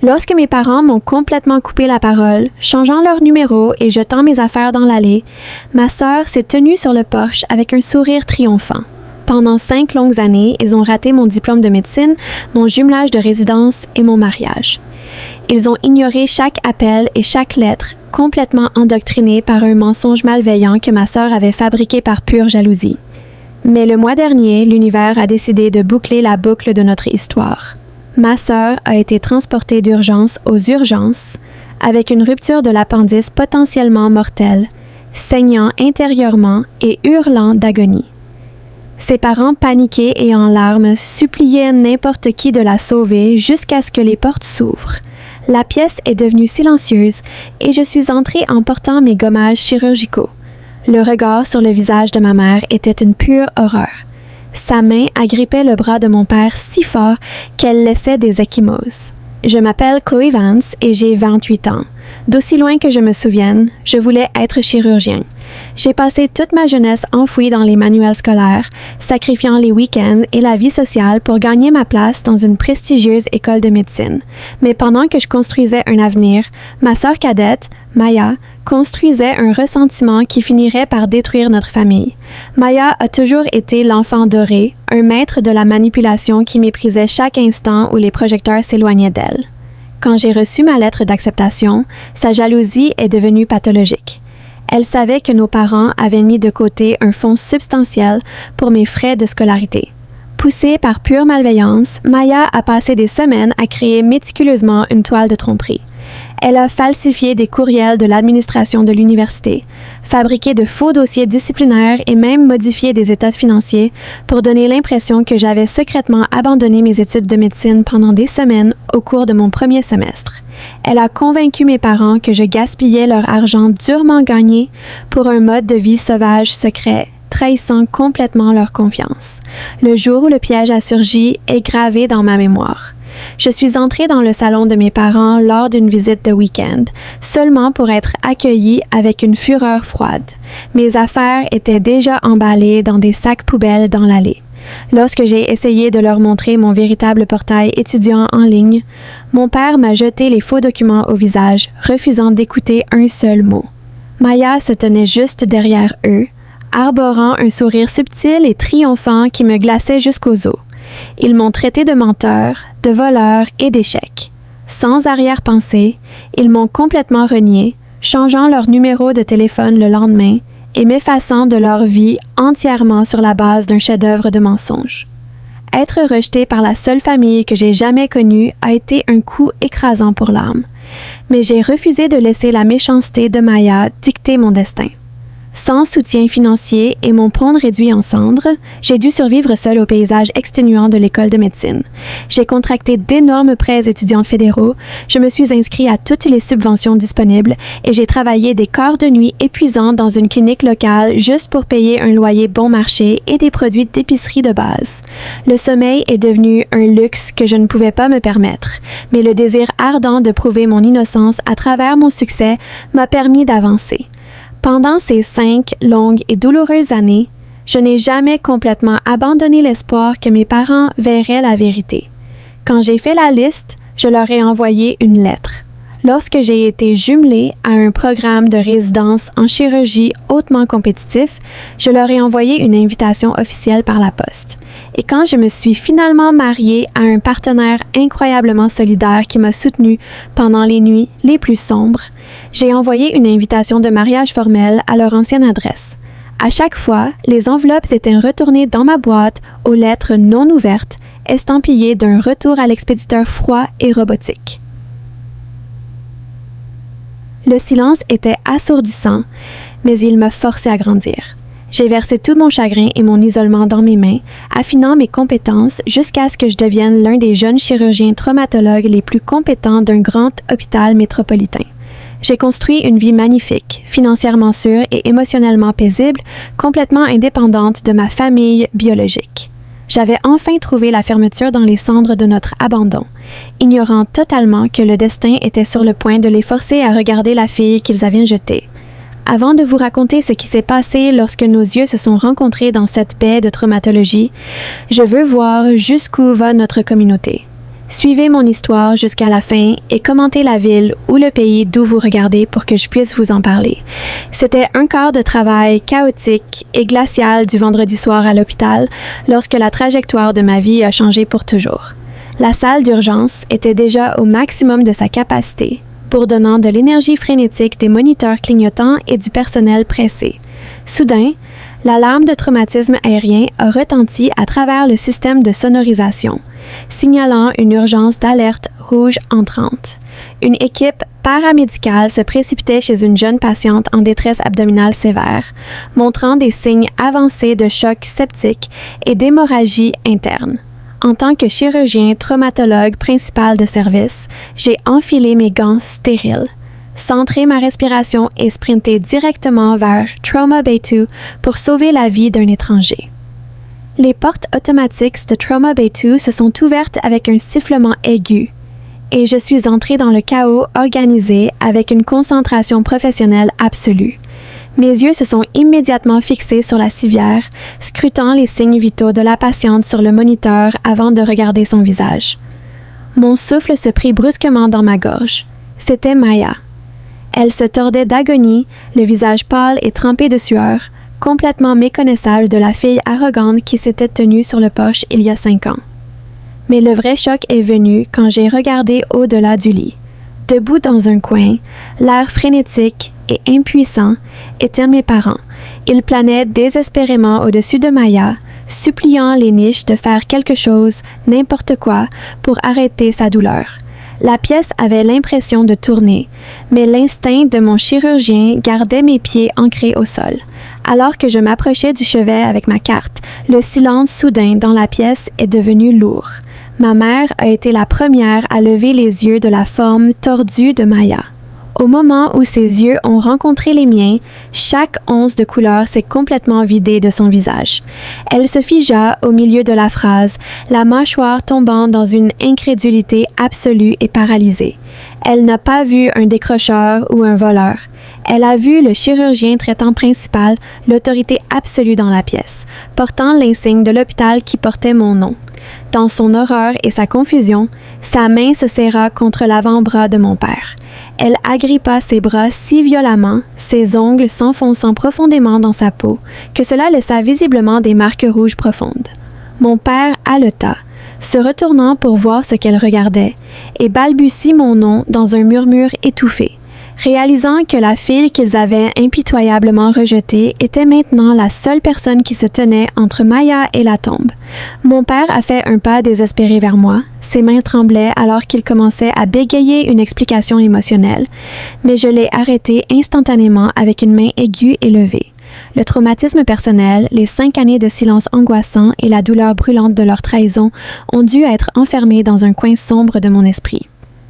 Lorsque mes parents m'ont complètement coupé la parole, changeant leur numéro et jetant mes affaires dans l'allée, ma sœur s'est tenue sur le porche avec un sourire triomphant. Pendant 5 longues années, ils ont raté mon diplôme de médecine, mon jumelage de résidence et mon mariage. Ils ont ignoré chaque appel et chaque lettre, complètement endoctrinés par un mensonge malveillant que ma sœur avait fabriqué par pure jalousie. Mais le mois dernier, l'univers a décidé de boucler la boucle de notre histoire. Ma sœur a été transportée d'urgence aux urgences avec une rupture de l'appendice potentiellement mortelle, saignant intérieurement et hurlant d'agonie. Ses parents, paniqués et en larmes, suppliaient n'importe qui de la sauver jusqu'à ce que les portes s'ouvrent. La pièce est devenue silencieuse et je suis entrée en portant mes gommages chirurgicaux. Le regard sur le visage de ma mère était une pure horreur. Sa main agrippait le bras de mon père si fort qu'elle laissait des ecchymoses. Je m'appelle Chloé Vance et j'ai 28 ans. D'aussi loin que je me souvienne, je voulais être chirurgien. J'ai passé toute ma jeunesse enfouie dans les manuels scolaires, sacrifiant les week-ends et la vie sociale pour gagner ma place dans une prestigieuse école de médecine. Mais pendant que je construisais un avenir, ma sœur cadette, Maya, construisait un ressentiment qui finirait par détruire notre famille. Maya a toujours été l'enfant doré, un maître de la manipulation qui méprisait chaque instant où les projecteurs s'éloignaient d'elle. Quand j'ai reçu ma lettre d'acceptation, sa jalousie est devenue pathologique. Elle savait que nos parents avaient mis de côté un fonds substantiel pour mes frais de scolarité. Poussée par pure malveillance, Maya a passé des semaines à créer méticuleusement une toile de tromperie. Elle a falsifié des courriels de l'administration de l'université, fabriqué de faux dossiers disciplinaires et même modifié des états financiers pour donner l'impression que j'avais secrètement abandonné mes études de médecine pendant des semaines au cours de mon premier semestre. Elle a convaincu mes parents que je gaspillais leur argent durement gagné pour un mode de vie sauvage secret, trahissant complètement leur confiance. Le jour où le piège a surgi est gravé dans ma mémoire. Je suis entrée dans le salon de mes parents lors d'une visite de week-end, seulement pour être accueillie avec une fureur froide. Mes affaires étaient déjà emballées dans des sacs poubelles dans l'allée. Lorsque j'ai essayé de leur montrer mon véritable portail étudiant en ligne, mon père m'a jeté les faux documents au visage, refusant d'écouter un seul mot. Maya se tenait juste derrière eux, arborant un sourire subtil et triomphant qui me glaçait jusqu'aux os. Ils m'ont traité de menteur, de voleur et d'échec. Sans arrière-pensée, ils m'ont complètement renié, changeant leur numéro de téléphone le lendemain et m'effaçant de leur vie entièrement sur la base d'un chef-d'œuvre de mensonge. Être rejeté par la seule famille que j'ai jamais connue a été un coup écrasant pour l'âme. Mais j'ai refusé de laisser la méchanceté de Maya dicter mon destin. Sans soutien financier et mon pône réduit en cendres, j'ai dû survivre seule au paysage exténuant de l'école de médecine. J'ai contracté d'énormes prêts étudiants fédéraux, je me suis inscrite à toutes les subventions disponibles et j'ai travaillé des quarts de nuit épuisants dans une clinique locale juste pour payer un loyer bon marché et des produits d'épicerie de base. Le sommeil est devenu un luxe que je ne pouvais pas me permettre, mais le désir ardent de prouver mon innocence à travers mon succès m'a permis d'avancer. Pendant ces 5 longues et douloureuses années, je n'ai jamais complètement abandonné l'espoir que mes parents verraient la vérité. Quand j'ai fait la liste, je leur ai envoyé une lettre. Lorsque j'ai été jumelée à un programme de résidence en chirurgie hautement compétitif, je leur ai envoyé une invitation officielle par la poste. Et quand je me suis finalement mariée à un partenaire incroyablement solidaire qui m'a soutenue pendant les nuits les plus sombres, j'ai envoyé une invitation de mariage formelle à leur ancienne adresse. À chaque fois, les enveloppes étaient retournées dans ma boîte aux lettres non ouvertes, estampillées d'un retour à l'expéditeur froid et robotique. Le silence était assourdissant, mais il m'a forcé à grandir. J'ai versé tout mon chagrin et mon isolement dans mes mains, affinant mes compétences jusqu'à ce que je devienne l'un des jeunes chirurgiens traumatologues les plus compétents d'un grand hôpital métropolitain. J'ai construit une vie magnifique, financièrement sûre et émotionnellement paisible, complètement indépendante de ma famille biologique. J'avais enfin trouvé la fermeture dans les cendres de notre abandon, ignorant totalement que le destin était sur le point de les forcer à regarder la fille qu'ils avaient jetée. Avant de vous raconter ce qui s'est passé lorsque nos yeux se sont rencontrés dans cette baie de traumatologie, je veux voir jusqu'où va notre communauté. Suivez mon histoire jusqu'à la fin et commentez la ville ou le pays d'où vous regardez pour que je puisse vous en parler. C'était un quart de travail chaotique et glacial du vendredi soir à l'hôpital lorsque la trajectoire de ma vie a changé pour toujours. La salle d'urgence était déjà au maximum de sa capacité, bourdonnant de l'énergie frénétique des moniteurs clignotants et du personnel pressé. Soudain, l'alarme de traumatisme aérien a retenti à travers le système de sonorisation, signalant une urgence d'alerte rouge entrante. Une équipe paramédicale se précipitait chez une jeune patiente en détresse abdominale sévère, montrant des signes avancés de choc septique et d'hémorragie interne. En tant que chirurgien traumatologue principal de service, j'ai enfilé mes gants stériles, centré ma respiration et sprinté directement vers Trauma Bay 2 pour sauver la vie d'un étranger. Les portes automatiques de Trauma Bay 2 se sont ouvertes avec un sifflement aigu et je suis entrée dans le chaos organisé avec une concentration professionnelle absolue. Mes yeux se sont immédiatement fixés sur la civière, scrutant les signes vitaux de la patiente sur le moniteur avant de regarder son visage. Mon souffle se prit brusquement dans ma gorge. C'était Maya. Elle se tordait d'agonie, le visage pâle et trempé de sueur, complètement méconnaissable de la fille arrogante qui s'était tenue sur le porche il y a 5 ans. Mais le vrai choc est venu quand j'ai regardé au-delà du lit. Debout dans un coin, l'air frénétique et impuissant étaient mes parents. Ils planaient désespérément au-dessus de Maya, suppliant les niches de faire quelque chose, n'importe quoi, pour arrêter sa douleur. La pièce avait l'impression de tourner, mais l'instinct de mon chirurgien gardait mes pieds ancrés au sol. Alors que je m'approchais du chevet avec ma carte, le silence soudain dans la pièce est devenu lourd. Ma mère a été la première à lever les yeux de la forme tordue de Maya. Au moment où ses yeux ont rencontré les miens, chaque once de couleur s'est complètement vidée de son visage. Elle se figea au milieu de la phrase, la mâchoire tombant dans une incrédulité absolue et paralysée. Elle n'a pas vu un décrocheur ou un voleur. Elle a vu le chirurgien traitant principal, l'autorité absolue dans la pièce, portant l'insigne de l'hôpital qui portait mon nom. Dans son horreur et sa confusion, sa main se serra contre l'avant-bras de mon père. Elle agrippa ses bras si violemment, ses ongles s'enfonçant profondément dans sa peau, que cela laissa visiblement des marques rouges profondes. Mon père haleta, se retournant pour voir ce qu'elle regardait, et balbutie mon nom dans un murmure étouffé. Réalisant que la fille qu'ils avaient impitoyablement rejetée était maintenant la seule personne qui se tenait entre Maya et la tombe. Mon père a fait un pas désespéré vers moi. Ses mains tremblaient alors qu'il commençait à bégayer une explication émotionnelle, mais je l'ai arrêté instantanément avec une main aiguë et levée. Le traumatisme personnel, les 5 années de silence angoissant et la douleur brûlante de leur trahison ont dû être enfermés dans un coin sombre de mon esprit.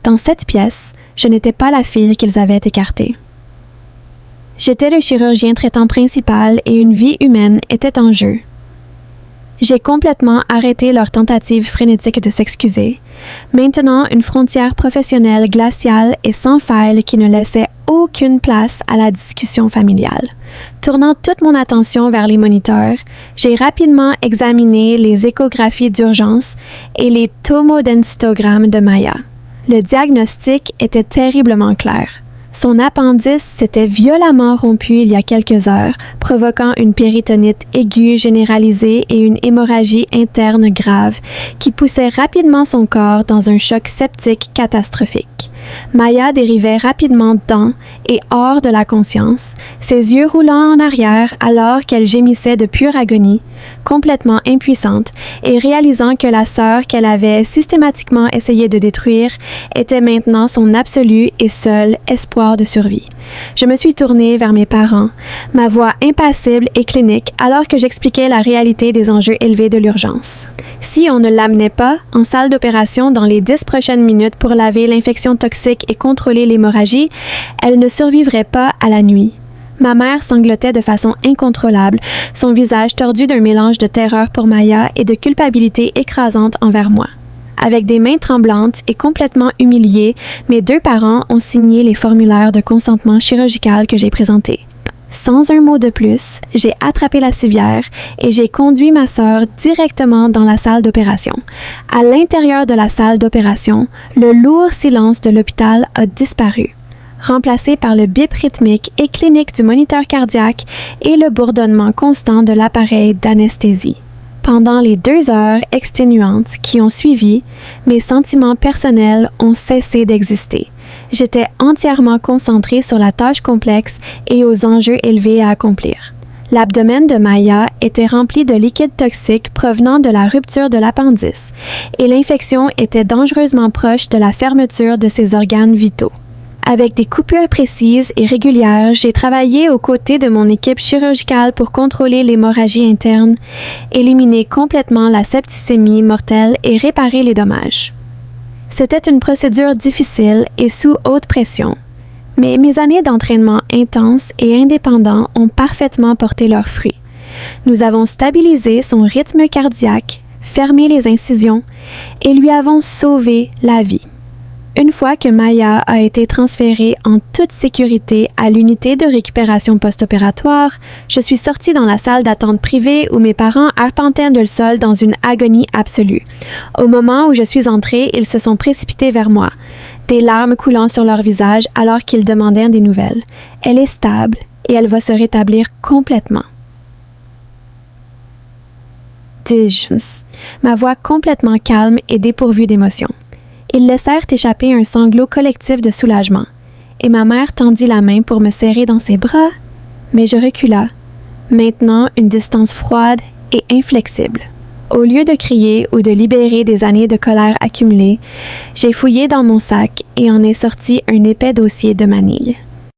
Dans cette pièce, je n'étais pas la fille qu'ils avaient écartée. J'étais le chirurgien traitant principal et une vie humaine était en jeu. J'ai complètement arrêté leur tentative frénétique de s'excuser, maintenant une frontière professionnelle glaciale et sans faille qui ne laissait aucune place à la discussion familiale. Tournant toute mon attention vers les moniteurs, j'ai rapidement examiné les échographies d'urgence et les tomodensitogrammes de Maya. Le diagnostic était terriblement clair. Son appendice s'était violemment rompu il y a quelques heures, provoquant une péritonite aiguë généralisée et une hémorragie interne grave qui poussait rapidement son corps dans un choc septique catastrophique. Maya dérivait rapidement dans et hors de la conscience, ses yeux roulant en arrière alors qu'elle gémissait de pure agonie, complètement impuissante, et réalisant que la sœur qu'elle avait systématiquement essayé de détruire était maintenant son absolu et seul espoir de survie. Je me suis tournée vers mes parents, ma voix impassible et clinique alors que j'expliquais la réalité des enjeux élevés de l'urgence. Si on ne l'amenait pas en salle d'opération dans les 10 prochaines minutes pour laver l'infection toxique et contrôler l'hémorragie, elle ne survivrait pas à la nuit. Ma mère sanglotait de façon incontrôlable, son visage tordu d'un mélange de terreur pour Maya et de culpabilité écrasante envers moi. Avec des mains tremblantes et complètement humiliés, mes 2 parents ont signé les formulaires de consentement chirurgical que j'ai présentés. Sans un mot de plus, j'ai attrapé la civière et j'ai conduit ma sœur directement dans la salle d'opération. À l'intérieur de la salle d'opération, le lourd silence de l'hôpital a disparu, remplacé par le bip rythmique et clinique du moniteur cardiaque et le bourdonnement constant de l'appareil d'anesthésie. Pendant les 2 heures exténuantes qui ont suivi, mes sentiments personnels ont cessé d'exister. J'étais entièrement concentrée sur la tâche complexe et aux enjeux élevés à accomplir. L'abdomen de Maya était rempli de liquide toxique provenant de la rupture de l'appendice et l'infection était dangereusement proche de la fermeture de ses organes vitaux. Avec des coupures précises et régulières, j'ai travaillé aux côtés de mon équipe chirurgicale pour contrôler l'hémorragie interne, éliminer complètement la septicémie mortelle et réparer les dommages. C'était une procédure difficile et sous haute pression, mais mes années d'entraînement intense et indépendant ont parfaitement porté leurs fruits. Nous avons stabilisé son rythme cardiaque, fermé les incisions et lui avons sauvé la vie. Une fois que Maya a été transférée en toute sécurité à l'unité de récupération post-opératoire, je suis sortie dans la salle d'attente privée où mes parents arpentaient le sol dans une agonie absolue. Au moment où je suis entrée, ils se sont précipités vers moi, des larmes coulant sur leur visage alors qu'ils demandaient des nouvelles. Elle est stable et elle va se rétablir complètement. Dis-je, ma voix complètement calme et dépourvue d'émotion. Ils laissèrent échapper un sanglot collectif de soulagement, et ma mère tendit la main pour me serrer dans ses bras, mais je recula, maintenant une distance froide et inflexible. Au lieu de crier ou de libérer des années de colère accumulées, j'ai fouillé dans mon sac et en ai sorti un épais dossier de manille.